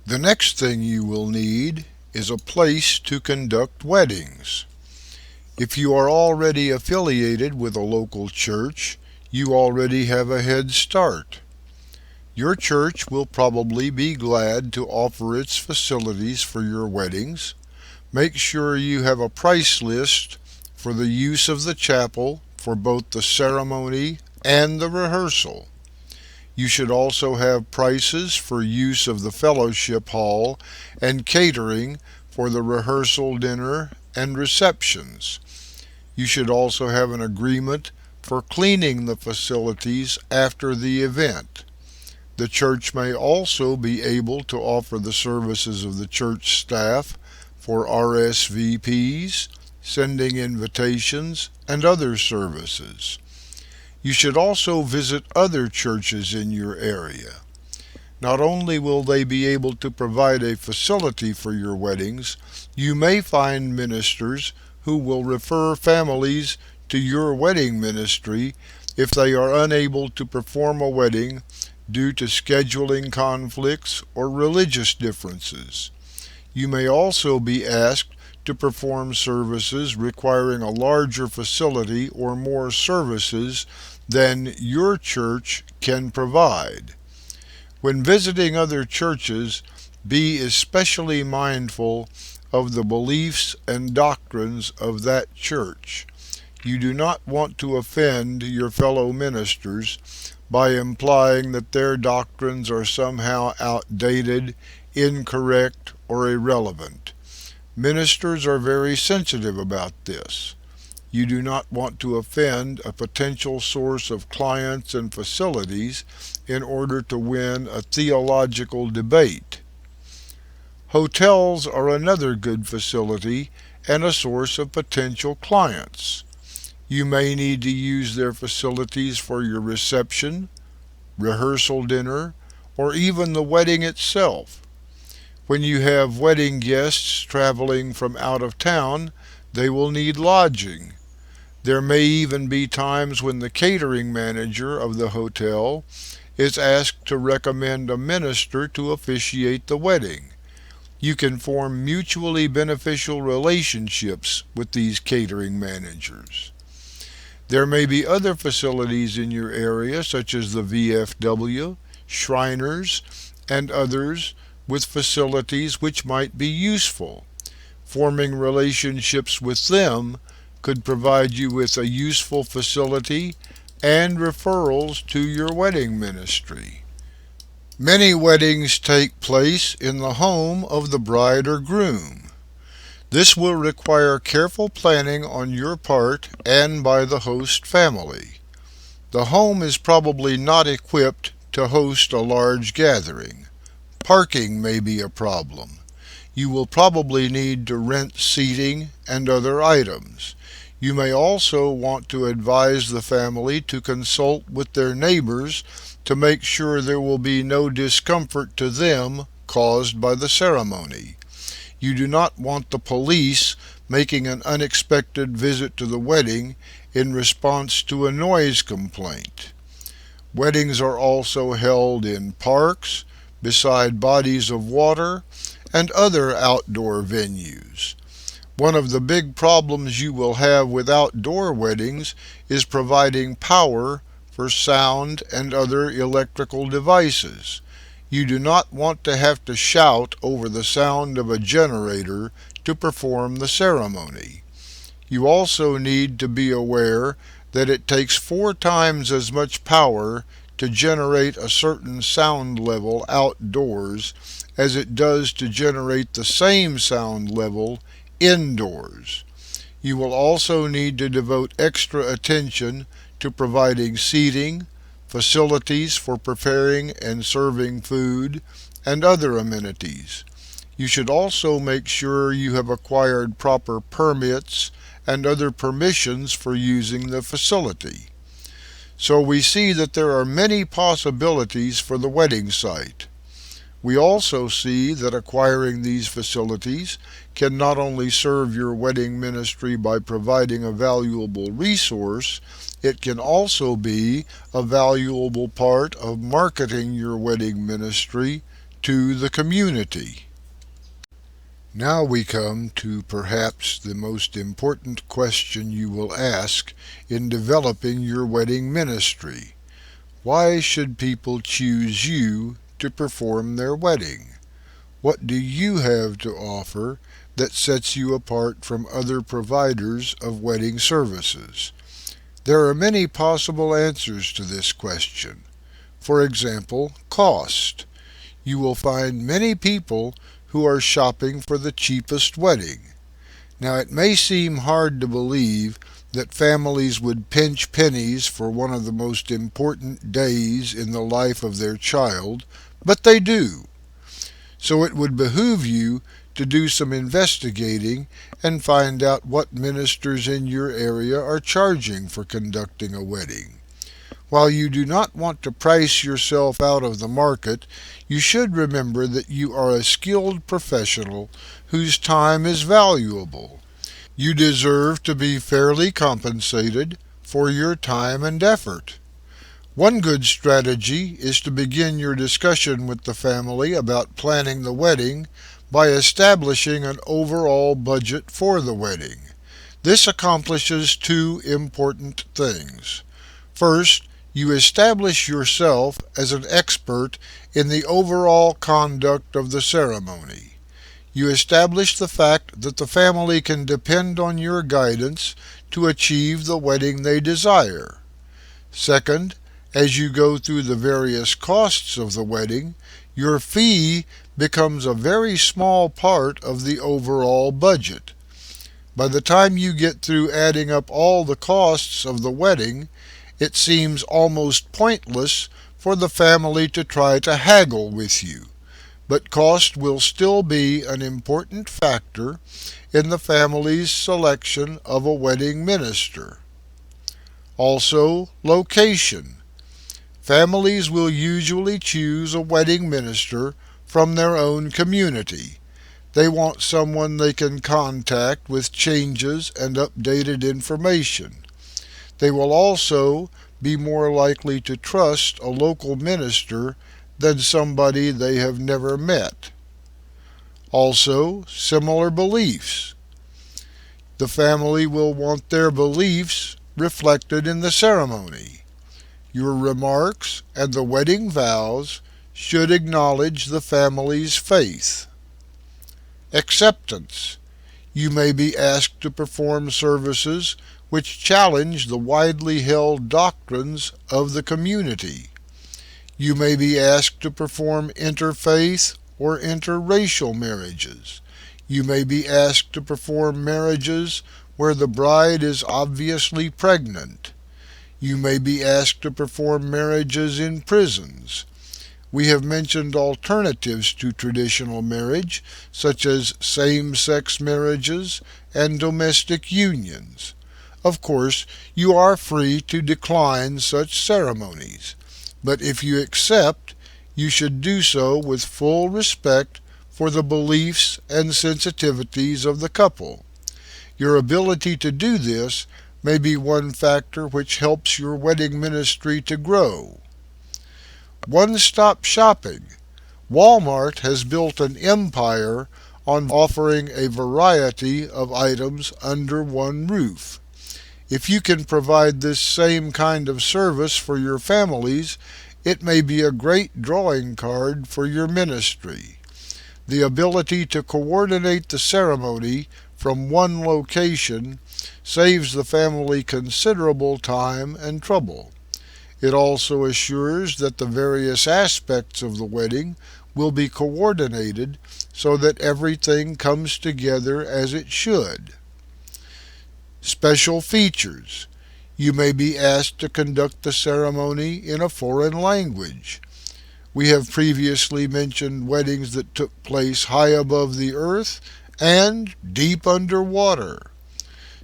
The next thing you will need is a place to conduct weddings. If you are already affiliated with a local church, you already have a head start. Your church will probably be glad to offer its facilities for your weddings. Make sure you have a price list for the use of the chapel for both the ceremony and the rehearsal. You should also have prices for use of the fellowship hall and catering for the rehearsal dinner and receptions. You should also have an agreement for cleaning the facilities after the event. The church may also be able to offer the services of the church staff for RSVPs, sending invitations, and other services. You should also visit other churches in your area. Not only will they be able to provide a facility for your weddings, you may find ministers who will refer families to your wedding ministry if they are unable to perform a wedding due to scheduling conflicts or religious differences. You may also be asked to perform services requiring a larger facility or more services than your church can provide. When visiting other churches, be especially mindful of the beliefs and doctrines of that church. You do not want to offend your fellow ministers by implying that their doctrines are somehow outdated, incorrect, or irrelevant. Ministers are very sensitive about this. You do not want to offend a potential source of clients and facilities in order to win a theological debate. Hotels are another good facility and a source of potential clients. You may need to use their facilities for your reception, rehearsal dinner, or even the wedding itself. When you have wedding guests traveling from out of town, they will need lodging. There may even be times when the catering manager of the hotel is asked to recommend a minister to officiate the wedding. You can form mutually beneficial relationships with these catering managers. There may be other facilities in your area, such as the VFW, Shriners, and others with facilities which might be useful. Forming relationships with them could provide you with a useful facility and referrals to your wedding ministry. Many weddings take place in the home of the bride or groom. This will require careful planning on your part and by the host family. The home is probably not equipped to host a large gathering. Parking may be a problem. You will probably need to rent seating and other items. You may also want to advise the family to consult with their neighbors to make sure there will be no discomfort to them caused by the ceremony. You do not want the police making an unexpected visit to the wedding in response to a noise complaint. Weddings are also held in parks, beside bodies of water, and other outdoor venues. One of the big problems you will have with outdoor weddings is providing power for sound and other electrical devices. You do not want to have to shout over the sound of a generator to perform the ceremony. You also need to be aware that it takes 4 times as much power to generate a certain sound level outdoors as it does to generate the same sound level indoors. You will also need to devote extra attention to providing seating, facilities for preparing and serving food, and other amenities. You should also make sure you have acquired proper permits and other permissions for using the facility. So we see that there are many possibilities for the wedding site. We also see that acquiring these facilities can not only serve your wedding ministry by providing a valuable resource, it can also be a valuable part of marketing your wedding ministry to the community. Now we come to perhaps the most important question you will ask in developing your wedding ministry. Why should people choose you to perform their wedding? What do you have to offer that sets you apart from other providers of wedding services? There are many possible answers to this question. For example, cost. You will find many people who are shopping for the cheapest wedding. Now, it may seem hard to believe that families would pinch pennies for one of the most important days in the life of their child, but they do. So it would behoove you to do some investigating and find out what ministers in your area are charging for conducting a wedding. While you do not want to price yourself out of the market, you should remember that you are a skilled professional whose time is valuable. You deserve to be fairly compensated for your time and effort. One good strategy is to begin your discussion with the family about planning the wedding by establishing an overall budget for the wedding. This accomplishes two important things. First, you establish yourself as an expert in the overall conduct of the ceremony. You establish the fact that the family can depend on your guidance to achieve the wedding they desire. Second, as you go through the various costs of the wedding, your fee becomes a very small part of the overall budget. By the time you get through adding up all the costs of the wedding, it seems almost pointless for the family to try to haggle with you. But cost will still be an important factor in the family's selection of a wedding minister. Also, location. Families will usually choose a wedding minister from their own community. They want someone they can contact with changes and updated information. They will also be more likely to trust a local minister than somebody they have never met. Also, similar beliefs. The family will want their beliefs reflected in the ceremony. Your remarks and the wedding vows should acknowledge the family's faith. Acceptance. You may be asked to perform services which challenge the widely held doctrines of the community. You may be asked to perform interfaith or interracial marriages. You may be asked to perform marriages where the bride is obviously pregnant. You may be asked to perform marriages in prisons. We have mentioned alternatives to traditional marriage, such as same-sex marriages and domestic unions. Of course, you are free to decline such ceremonies, but if you accept, you should do so with full respect for the beliefs and sensitivities of the couple. Your ability to do this may be one factor which helps your wedding ministry to grow. One-stop shopping. Walmart has built an empire on offering a variety of items under one roof. If you can provide this same kind of service for your families, it may be a great drawing card for your ministry. The ability to coordinate the ceremony from one location saves the family considerable time and trouble. It also assures that the various aspects of the wedding will be coordinated so that everything comes together as it should. Special features. You may be asked to conduct the ceremony in a foreign language. We have previously mentioned weddings that took place high above the earth and deep underwater.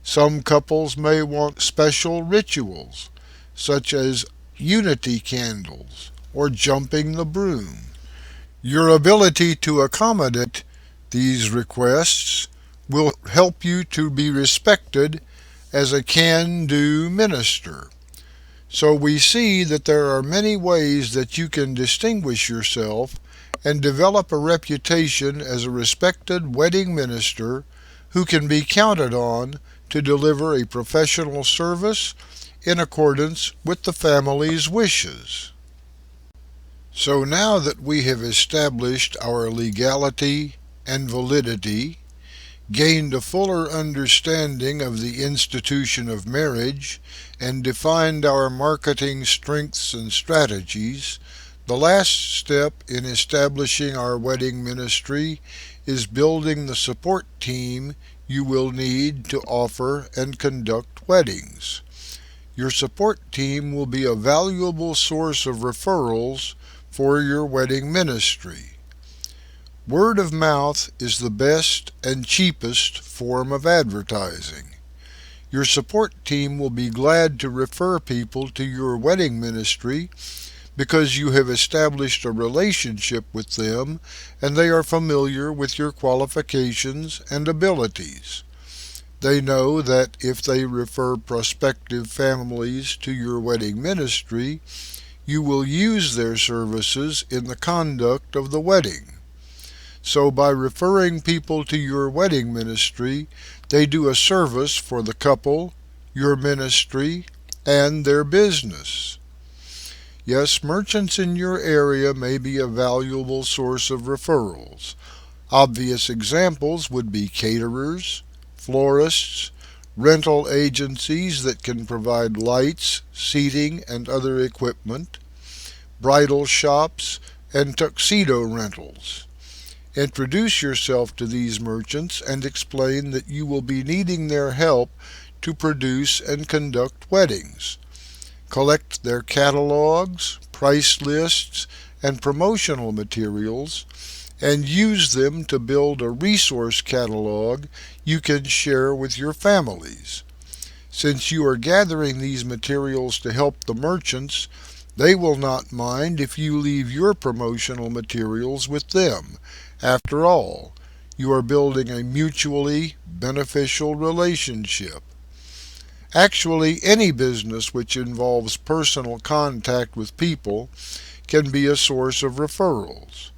Some couples may want special rituals, such as unity candles or jumping the broom. Your ability to accommodate these requests will help you to be respected as a can-do minister. So we see that there are many ways that you can distinguish yourself and develop a reputation as a respected wedding minister who can be counted on to deliver a professional service in accordance with the family's wishes. So now that we have established our legality and validity, gained a fuller understanding of the institution of marriage, and defined our marketing strengths and strategies, the last step in establishing our wedding ministry is building the support team you will need to offer and conduct weddings. Your support team will be a valuable source of referrals for your wedding ministry. Word of mouth is the best and cheapest form of advertising. Your support team will be glad to refer people to your wedding ministry because you have established a relationship with them and they are familiar with your qualifications and abilities. They know that if they refer prospective families to your wedding ministry, you will use their services in the conduct of the wedding. So by referring people to your wedding ministry, they do a service for the couple, your ministry, and their business. Yes, merchants in your area may be a valuable source of referrals. Obvious examples would be caterers, florists, rental agencies that can provide lights, seating, and other equipment, bridal shops, and tuxedo rentals. Introduce yourself to these merchants and explain that you will be needing their help to produce and conduct weddings. Collect their catalogs, price lists, and promotional materials, and use them to build a resource catalog you can share with your families. Since you are gathering these materials to help the merchants, they will not mind if you leave your promotional materials with them. After all, you are building a mutually beneficial relationship. Actually, any business which involves personal contact with people can be a source of referrals.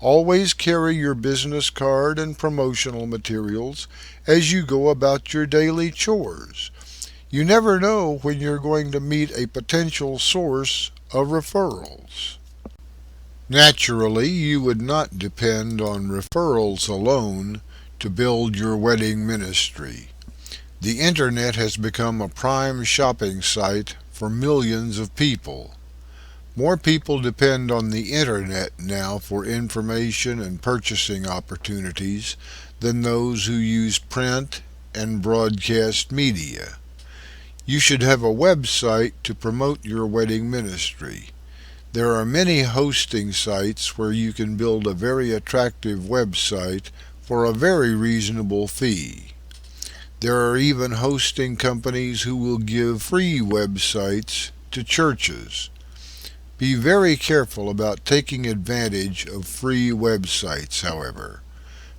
Always carry your business card and promotional materials as you go about your daily chores. You never know when you're going to meet a potential source of referrals. Naturally, you would not depend on referrals alone to build your wedding ministry. The Internet has become a prime shopping site for millions of people. More people depend on the Internet now for information and purchasing opportunities than those who use print and broadcast media. You should have a website to promote your wedding ministry. There are many hosting sites where you can build a very attractive website for a very reasonable fee. There are even hosting companies who will give free websites to churches. Be very careful about taking advantage of free websites, however.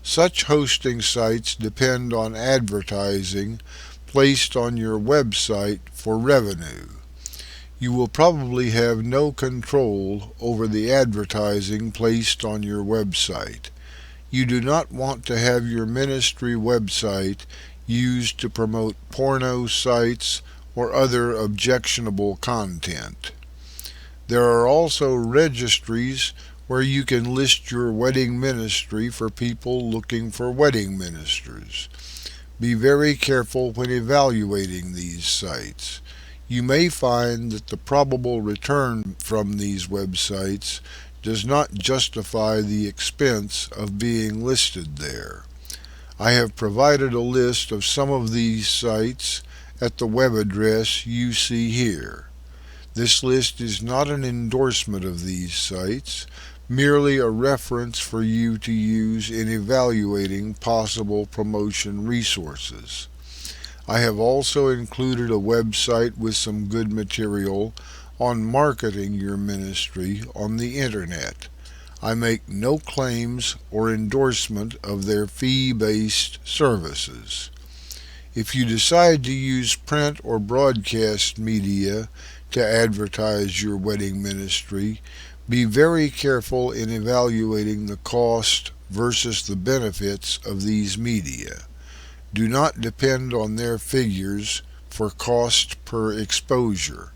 Such hosting sites depend on advertising placed on your website for revenue. You will probably have no control over the advertising placed on your website. You do not want to have your ministry website used to promote porno sites or other objectionable content. There are also registries where you can list your wedding ministry for people looking for wedding ministers. Be very careful when evaluating these sites. You may find that the probable return from these websites does not justify the expense of being listed there. I have provided a list of some of these sites at the web address you see here. This list is not an endorsement of these sites, merely a reference for you to use in evaluating possible promotion resources. I have also included a website with some good material on marketing your ministry on the Internet. I make no claims or endorsement of their fee-based services. If you decide to use print or broadcast media to advertise your wedding ministry, Be very careful in evaluating the cost versus the benefits of these media. Do not depend on their figures for cost per exposure.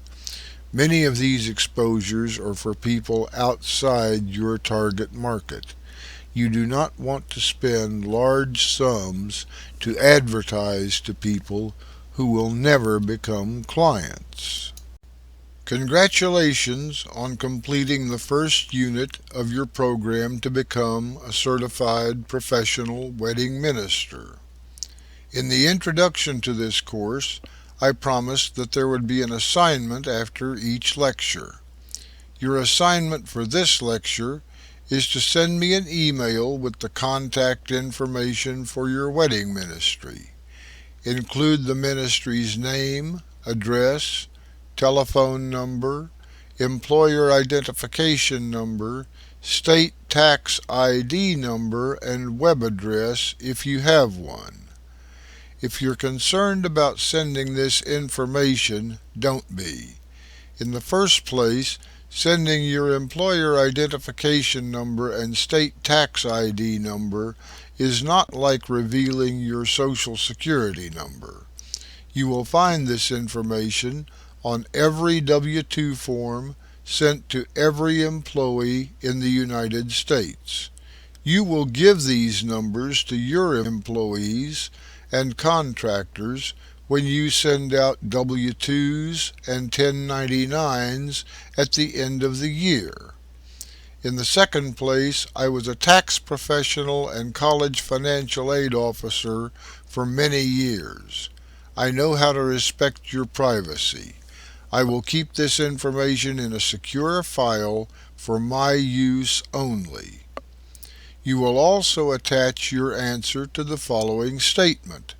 Many of these exposures are for people outside your target market. You do not want to spend large sums to advertise to people who will never become clients. Congratulations on completing the first unit of your program to become a certified professional wedding minister. In the introduction to this course, I promised that there would be an assignment after each lecture. Your assignment for this lecture is to send me an email with the contact information for your wedding ministry. Include the ministry's name, address, telephone number, employer identification number, state tax ID number, and web address if you have one. If you're concerned about sending this information, don't be. In the first place, sending your employer identification number and state tax ID number is not like revealing your social security number. You will find this information on every W-2 form sent to every employee in the United States. You will give these numbers to your employees and contractors when you send out W-2s and 1099s at the end of the year. In the second place, I was a tax professional and college financial aid officer for many years. I know how to respect your privacy. I will keep this information in a secure file for my use only. You will also attach your answer to the following statement.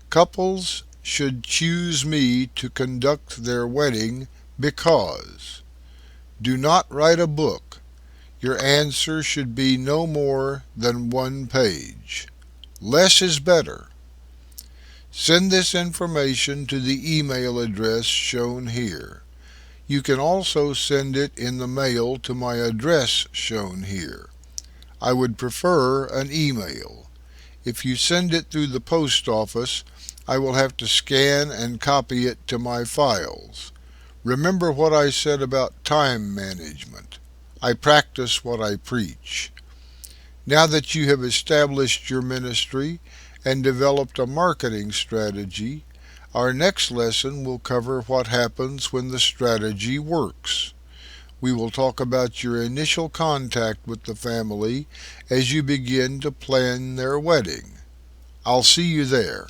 Couples should choose me to conduct their wedding because. Do not write a book. Your answer should be no more than 1 page. Less is better. Send this information to the email address shown here. You can also send it in the mail to my address shown here. I would prefer an email. If you send it through the post office, I will have to scan and copy it to my files. Remember what I said about time management. I practice what I preach. Now that you have established your ministry and developed a marketing strategy, our next lesson will cover what happens when the strategy works. We will talk about your initial contact with the family as you begin to plan their wedding. I'll see you there.